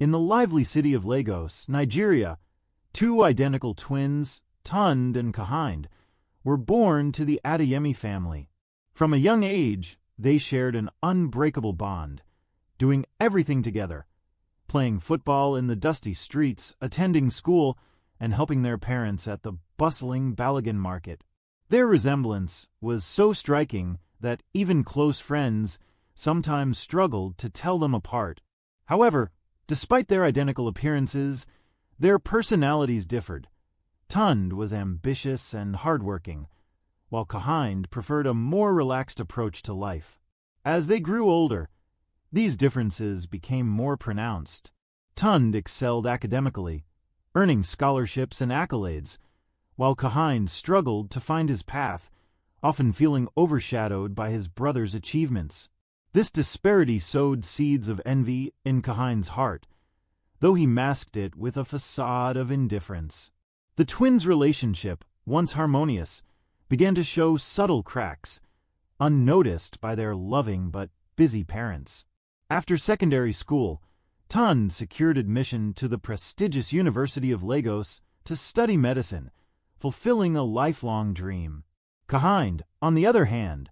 In the lively city of Lagos, Nigeria, two identical twins, Tund and Kahind, were born to the Adeyemi family. From a young age, they shared an unbreakable bond, doing everything together, playing football in the dusty streets, attending school, and helping their parents at the bustling Balogun market. Their resemblance was so striking that even close friends sometimes struggled to tell them apart. However, despite their identical appearances, their personalities differed. Tund was ambitious and hardworking, while Kahind preferred a more relaxed approach to life. As they grew older, these differences became more pronounced. Tund excelled academically, earning scholarships and accolades, while Kahind struggled to find his path, often feeling overshadowed by his brother's achievements. This disparity sowed seeds of envy in Kahind's heart, though he masked it with a facade of indifference. The twins' relationship, once harmonious, began to show subtle cracks, unnoticed by their loving but busy parents. After secondary school, Tund secured admission to the prestigious University of Lagos to study medicine, fulfilling a lifelong dream. Kahind, on the other hand,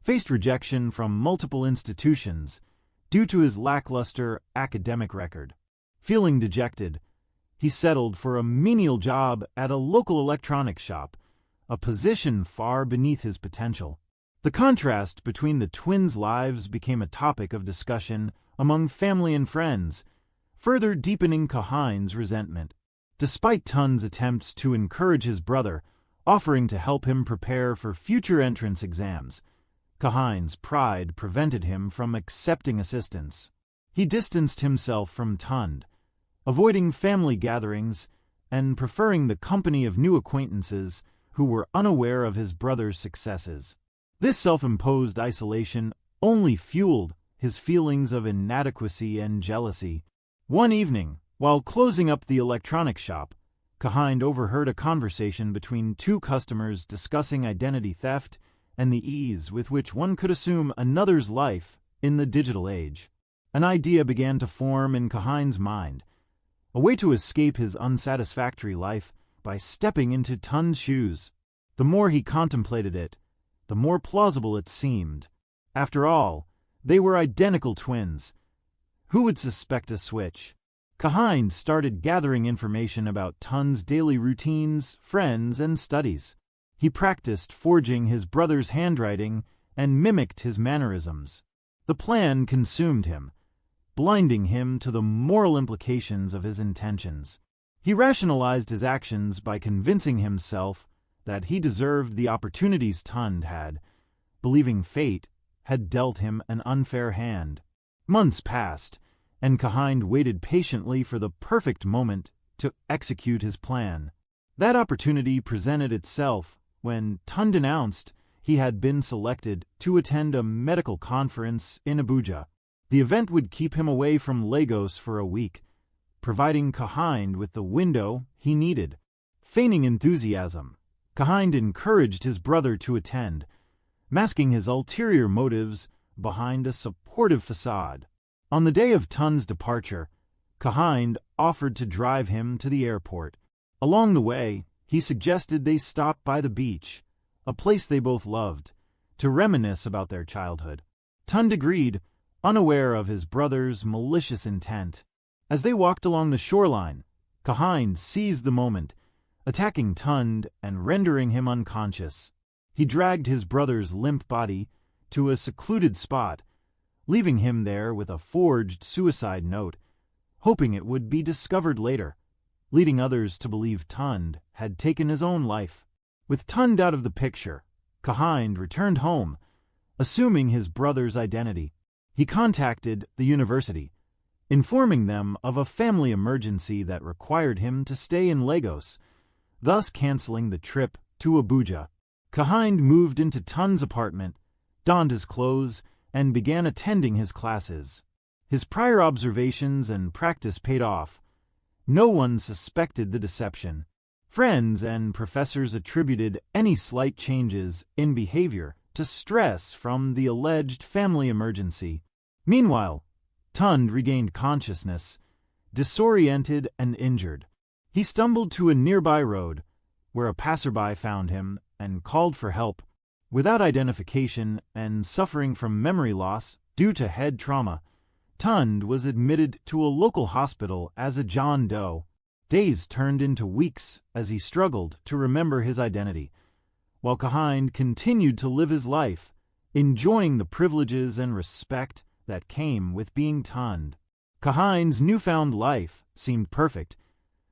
faced rejection from multiple institutions due to his lackluster academic record. Feeling dejected, he settled for a menial job at a local electronics shop, a position far beneath his potential. The contrast between the twins' lives became a topic of discussion among family and friends, further deepening Kahind's resentment. Despite Tund's attempts to encourage his brother, offering to help him prepare for future entrance exams, Kahind's pride prevented him from accepting assistance. He distanced himself from Tund, avoiding family gatherings and preferring the company of new acquaintances who were unaware of his brother's successes. This self-imposed isolation only fueled his feelings of inadequacy and jealousy. One evening, while closing up the electronics shop, Kahind overheard a conversation between two customers discussing identity theft and the ease with which one could assume another's life in the digital age. An idea began to form in Kahind's mind, a way to escape his unsatisfactory life by stepping into Tund's shoes. The more he contemplated it, the more plausible it seemed. After all, they were identical twins. Who would suspect a switch? Kahind started gathering information about Tund's daily routines, friends, and studies. He practiced forging his brother's handwriting and mimicked his mannerisms. The plan consumed him, blinding him to the moral implications of his intentions. He rationalized his actions by convincing himself that he deserved the opportunities Tund had, believing fate had dealt him an unfair hand. Months passed, and Kahind waited patiently for the perfect moment to execute his plan. That opportunity presented itself when Tund announced he had been selected to attend a medical conference in Abuja. The event would keep him away from Lagos for a week, providing Kahind with the window he needed. Feigning enthusiasm, Kahind encouraged his brother to attend, masking his ulterior motives behind a supportive facade. On the day of Tund's departure, Kahind offered to drive him to the airport. Along the way, he suggested they stop by the beach, a place they both loved, to reminisce about their childhood. Tund agreed, unaware of his brother's malicious intent. As they walked along the shoreline, Kahind seized the moment, attacking Tund and rendering him unconscious. He dragged his brother's limp body to a secluded spot, leaving him there with a forged suicide note, hoping it would be discovered later, leading others to believe Tund had taken his own life. With Tund out of the picture, Kahind returned home, assuming his brother's identity. He contacted the university, informing them of a family emergency that required him to stay in Lagos, thus canceling the trip to Abuja. Kahind moved into Tund's apartment, donned his clothes, and began attending his classes. His prior observations and practice paid off. No one suspected the deception. Friends and professors attributed any slight changes in behavior to stress from the alleged family emergency. Meanwhile, Tund regained consciousness, disoriented and injured. He stumbled to a nearby road, where a passerby found him and called for help. Without identification and suffering from memory loss due to head trauma, Tund was admitted to a local hospital as a John Doe. Days turned into weeks as he struggled to remember his identity, while Kahind continued to live his life, enjoying the privileges and respect that came with being Tund. Kahind's newfound life seemed perfect,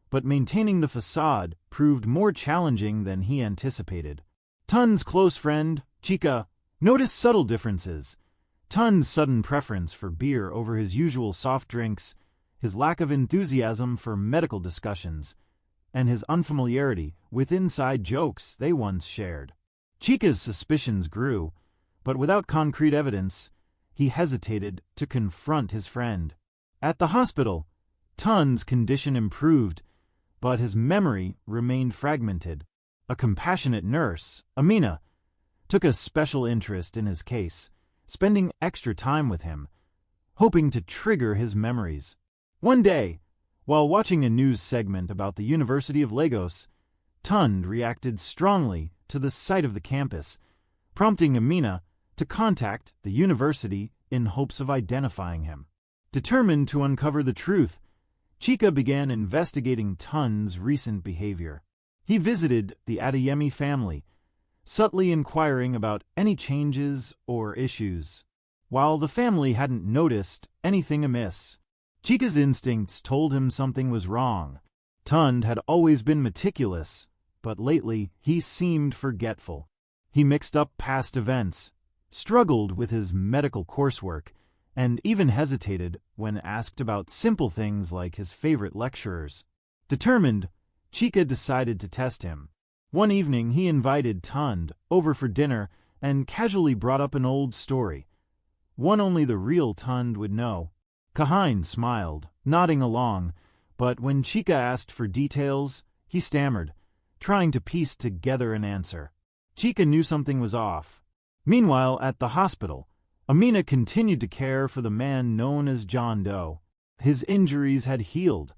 but maintaining the facade proved more challenging than he anticipated. Tund's close friend, Chica, noticed subtle differences. Tund's sudden preference for beer over his usual soft drinks, his lack of enthusiasm for medical discussions, and his unfamiliarity with inside jokes they once shared. Chica's suspicions grew, but without concrete evidence, he hesitated to confront his friend. At the hospital, Tund's condition improved, but his memory remained fragmented. A compassionate nurse, Amina, took a special interest in his case, spending extra time with him, hoping to trigger his memories. One day, while watching a news segment about the University of Lagos, Tund reacted strongly to the sight of the campus, prompting Amina to contact the university in hopes of identifying him. Determined to uncover the truth, Chica began investigating Tund's recent behavior. He visited the Adeyemi family, subtly inquiring about any changes or issues. While the family hadn't noticed anything amiss, Chica's instincts told him something was wrong. Tund had always been meticulous, but lately he seemed forgetful. He mixed up past events, struggled with his medical coursework, and even hesitated when asked about simple things like his favorite lecturers. Determined, Chica decided to test him. One evening he invited Tund over for dinner and casually brought up an old story, one only the real Tund would know. Kahind smiled, nodding along, but when Chica asked for details, he stammered, trying to piece together an answer. Chica knew something was off. Meanwhile, at the hospital, Amina continued to care for the man known as John Doe. His injuries had healed,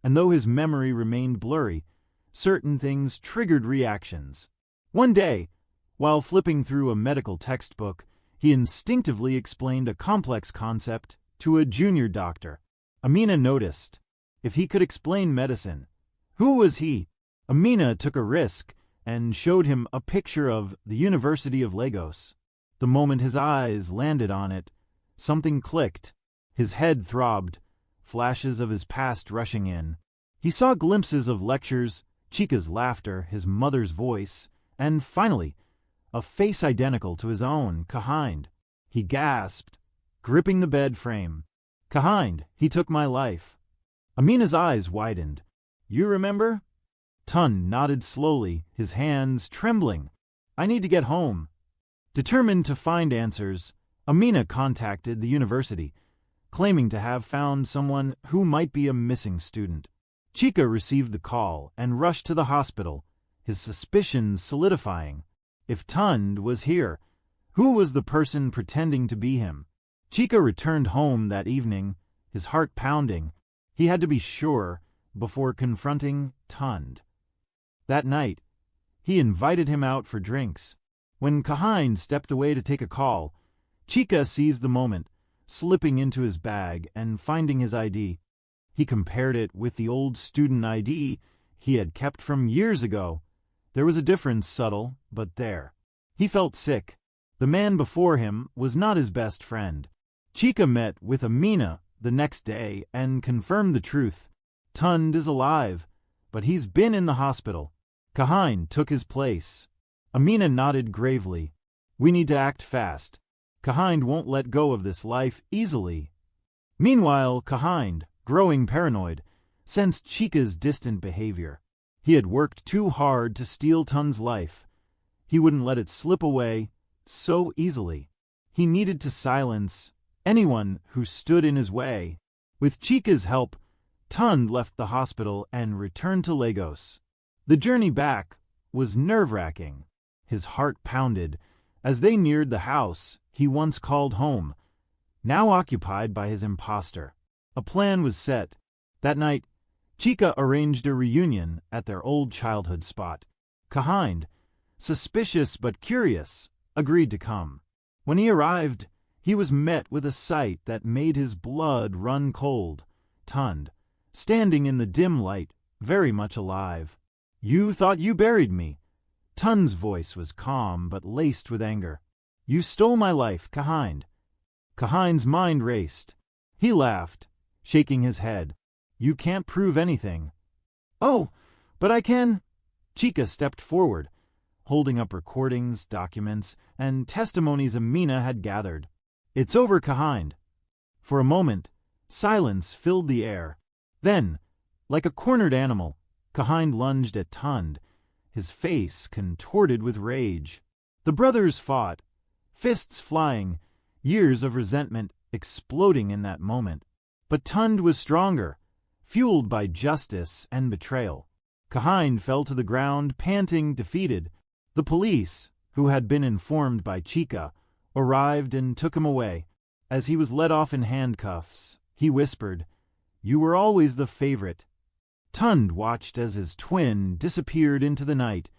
and though his memory remained blurry, certain things triggered reactions. One day, while flipping through a medical textbook, he instinctively explained a complex concept to a junior doctor. Amina noticed. If he could explain medicine, who was he? Amina took a risk and showed him a picture of the University of Lagos. The moment his eyes landed on it, something clicked. His head throbbed, flashes of his past rushing in. He saw glimpses of lectures, Chica's laughter, his mother's voice, and finally, a face identical to his own, Kahind. He gasped, gripping the bed frame. Kahind, he took my life. Amina's eyes widened. You remember? Tund nodded slowly, his hands trembling. I need to get home. Determined to find answers, Amina contacted the university, claiming to have found someone who might be a missing student. Chica received the call and rushed to the hospital, his suspicions solidifying. If Tund was here, who was the person pretending to be him? Chica returned home that evening, his heart pounding. He had to be sure before confronting Tund. That night, he invited him out for drinks. When Kahind stepped away to take a call, Chica seized the moment, slipping into his bag and finding his ID. He compared it with the old student ID he had kept from years ago. There was a difference, subtle, but there. He felt sick. The man before him was not his best friend. Chica met with Amina the next day and confirmed the truth. Tund is alive, but he's been in the hospital. Kahind took his place. Amina nodded gravely. We need to act fast. Kahind won't let go of this life easily. Meanwhile, Kahind, growing paranoid, sensed Chica's distant behavior. He had worked too hard to steal Tund's life. He wouldn't let it slip away so easily. He needed to silence anyone who stood in his way. With Chica's help, Tund left the hospital and returned to Lagos. The journey back was nerve-wracking. His heart pounded as they neared the house he once called home, now occupied by his imposter. A plan was set. That night, Chica arranged a reunion at their old childhood spot. Kahind, suspicious but curious, agreed to come. When he arrived, he was met with a sight that made his blood run cold. Tund, standing in the dim light, very much alive. "You thought you buried me." Tund's voice was calm but laced with anger. "You stole my life, Kahind." Kahind's mind raced. He laughed, shaking his head. "You can't prove anything." "Oh, but I can." Chica stepped forward, holding up recordings, documents, and testimonies Amina had gathered. "It's over, Kahind." For a moment, silence filled the air. Then, like a cornered animal, Kahind lunged at Tund, his face contorted with rage. The brothers fought, fists flying, years of resentment exploding in that moment. But Tund was stronger, fueled by justice and betrayal. Kahind fell to the ground, panting, defeated. The police, who had been informed by Chica, arrived and took him away. As he was led off in handcuffs, he whispered, "You were always the favorite." Tund watched as his twin disappeared into the night,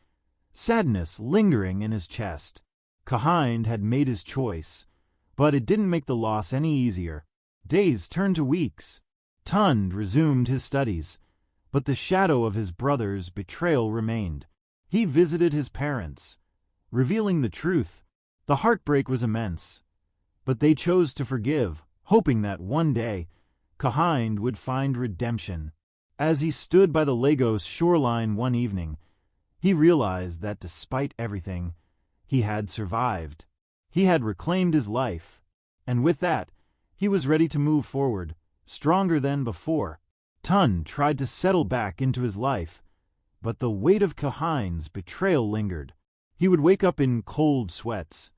sadness lingering in his chest. Kahind had made his choice, but it didn't make the loss any easier. Days turned to weeks. Tund resumed his studies, but the shadow of his brother's betrayal remained. He visited his parents, revealing the truth. The heartbreak was immense, but they chose to forgive, hoping that one day Kahind would find redemption. As he stood by the Lagos shoreline one evening, he realized that despite everything, he had survived. He had reclaimed his life, and with that, he was ready to move forward, stronger than before. Tund tried to settle back into his life, but the weight of Kahind's betrayal lingered. He would wake up in cold sweats,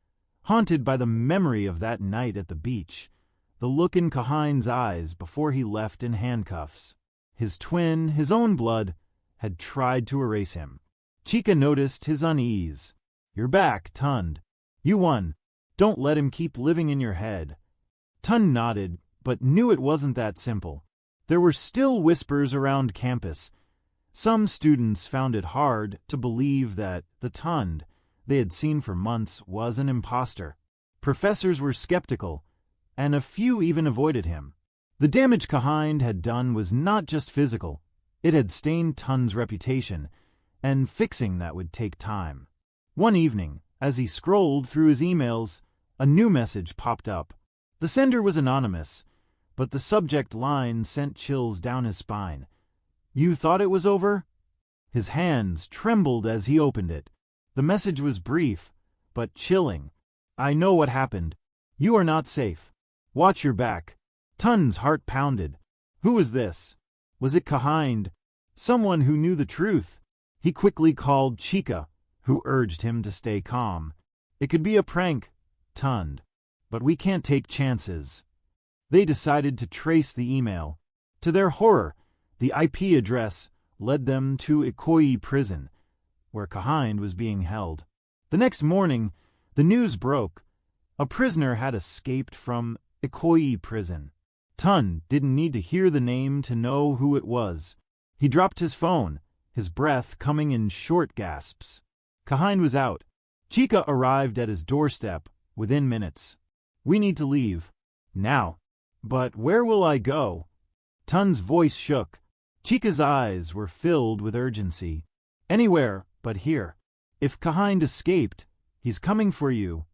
haunted by the memory of that night at the beach, the look in Kahind's eyes before he left in handcuffs. His twin, his own blood, had tried to erase him. Chica noticed his unease. "You're back, Tund. You won. Don't let him keep living in your head." Tund nodded, but knew it wasn't that simple. There were still whispers around campus. Some students found it hard to believe that the Tund they had seen for months was an imposter. Professors were skeptical, and a few even avoided him. The damage Kahind had done was not just physical. It had stained Tund's reputation, and fixing that would take time. One evening, as he scrolled through his emails, a new message popped up. The sender was anonymous, but the subject line sent chills down his spine. "You thought it was over?" His hands trembled as he opened it. The message was brief, but chilling. "I know what happened. You are not safe. Watch your back." Tund's heart pounded. Who was this? Was it Kahind? Someone who knew the truth? He quickly called Chica, who urged him to stay calm. "It could be a prank, Tund, but we can't take chances." They decided to trace the email. To their horror, the IP address led them to Ikoyi prison, where Kahind was being held. The next morning, the news broke. A prisoner had escaped from Ikoyi prison. Tund didn't need to hear the name to know who it was. He dropped his phone, his breath coming in short gasps. Kahind was out. Chica arrived at his doorstep within minutes. "We need to leave. Now." "But where will I go?" Tund's voice shook. Chica's eyes were filled with urgency. "Anywhere but here. If Kahind escaped, he's coming for you."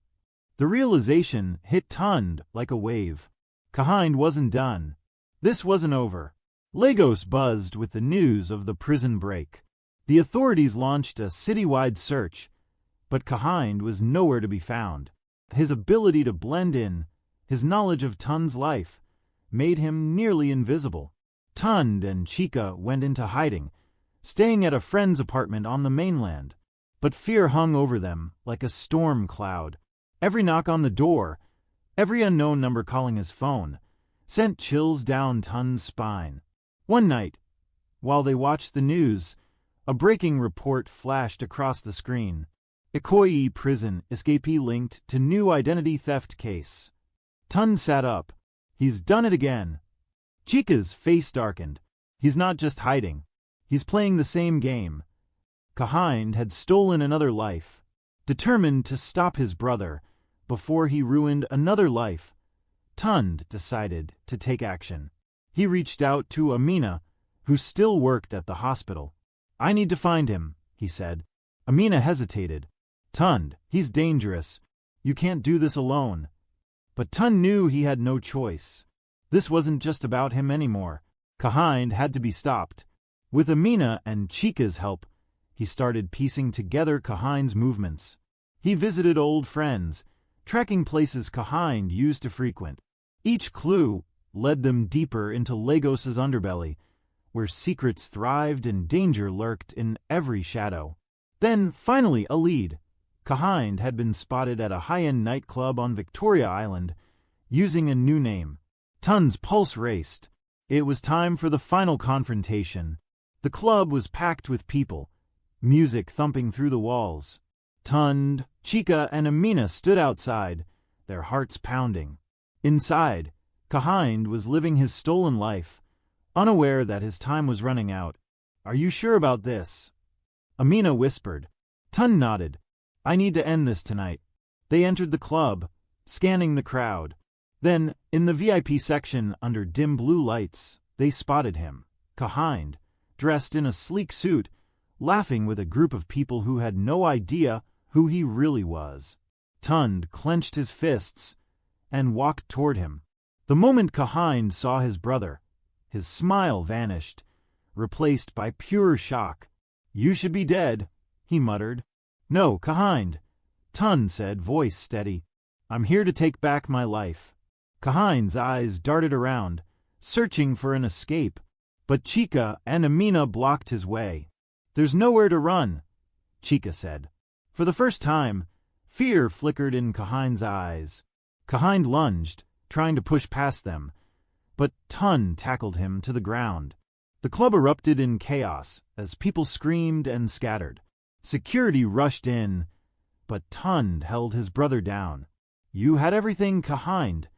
The realization hit Tund like a wave. Kahind wasn't done. This wasn't over. Lagos buzzed with the news of the prison break. The authorities launched a citywide search, but Kahind was nowhere to be found. His ability to blend in, his knowledge of Tund's life, made him nearly invisible. Tund and Chica went into hiding, staying at a friend's apartment on the mainland. But fear hung over them like a storm cloud. Every knock on the door, every unknown number calling his phone, sent chills down Tund's spine. One night, while they watched the news, a breaking report flashed across the screen. Ikoyi prison escapee linked to new identity theft case. Tund sat up. "He's done it again." Chica's face darkened. He's not just hiding. He's playing the same game. Kahind had stolen another life. Determined to stop his brother before he ruined another life, Tund decided to take action. He reached out to Amina, who still worked at the hospital. "I need to find him," he said. Amina hesitated. "Tund, he's dangerous. You can't do this alone." But Tund knew he had no choice. This wasn't just about him anymore. Kahind had to be stopped. With Amina and Chica's help, he started piecing together Kahind's movements. He visited old friends, tracking places Kahind used to frequent. Each clue led them deeper into Lagos's underbelly, where secrets thrived and danger lurked in every shadow. Then, finally, a lead. Kahind had been spotted at a high-end nightclub on Victoria Island, using a new name. Tund's pulse raced. It was time for the final confrontation. The club was packed with people, music thumping through the walls. Tund, Chica, and Amina stood outside, their hearts pounding. Inside, Kahind was living his stolen life, unaware that his time was running out. "Are you sure about this?" Amina whispered. Tund nodded. "I need to end this tonight." They entered the club, scanning the crowd. Then, in the VIP section under dim blue lights, they spotted him, Kahind, dressed in a sleek suit, laughing with a group of people who had no idea who he really was. Tund clenched his fists and walked toward him. The moment Kahind saw his brother, his smile vanished, replaced by pure shock. "You should be dead," he muttered. "No, Kahind," Tund said, voice steady. "I'm here to take back my life." Kahind's eyes darted around, searching for an escape, but Chica and Amina blocked his way. "There's nowhere to run," Chica said. For the first time, fear flickered in Kahind's eyes. Kahind lunged, trying to push past them, but Tund tackled him to the ground. The club erupted in chaos as people screamed and scattered. Security rushed in, but Tund held his brother down. "You had everything, Kahind,"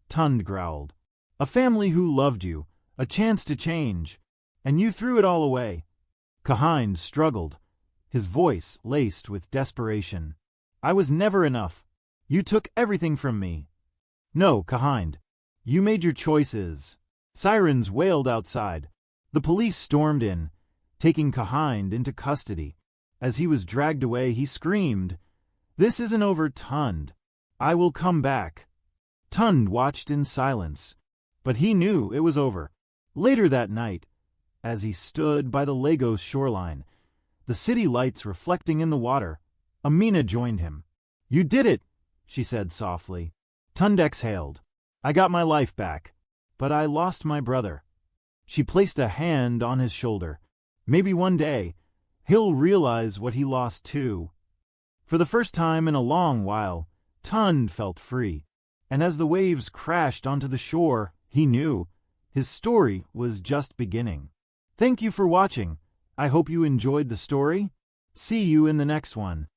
Tund growled. "A family who loved you, a chance to change, and you threw it all away." Kahind struggled, his voice laced with desperation. "I was never enough. You took everything from me." "No, Kahind. You made your choices." Sirens wailed outside. The police stormed in, taking Kahind into custody. As he was dragged away, he screamed, "This isn't over, Tund. I will come back." Tund watched in silence, but he knew it was over. Later that night, as he stood by the Lagos shoreline, the city lights reflecting in the water, Amina joined him. "You did it," she said softly. Tund exhaled. "I got my life back, but I lost my brother." She placed a hand on his shoulder. "Maybe one day, he'll realize what he lost too." For the first time in a long while, Tund felt free, and as the waves crashed onto the shore, he knew his story was just beginning. Thank you for watching. I hope you enjoyed the story. See you in the next one.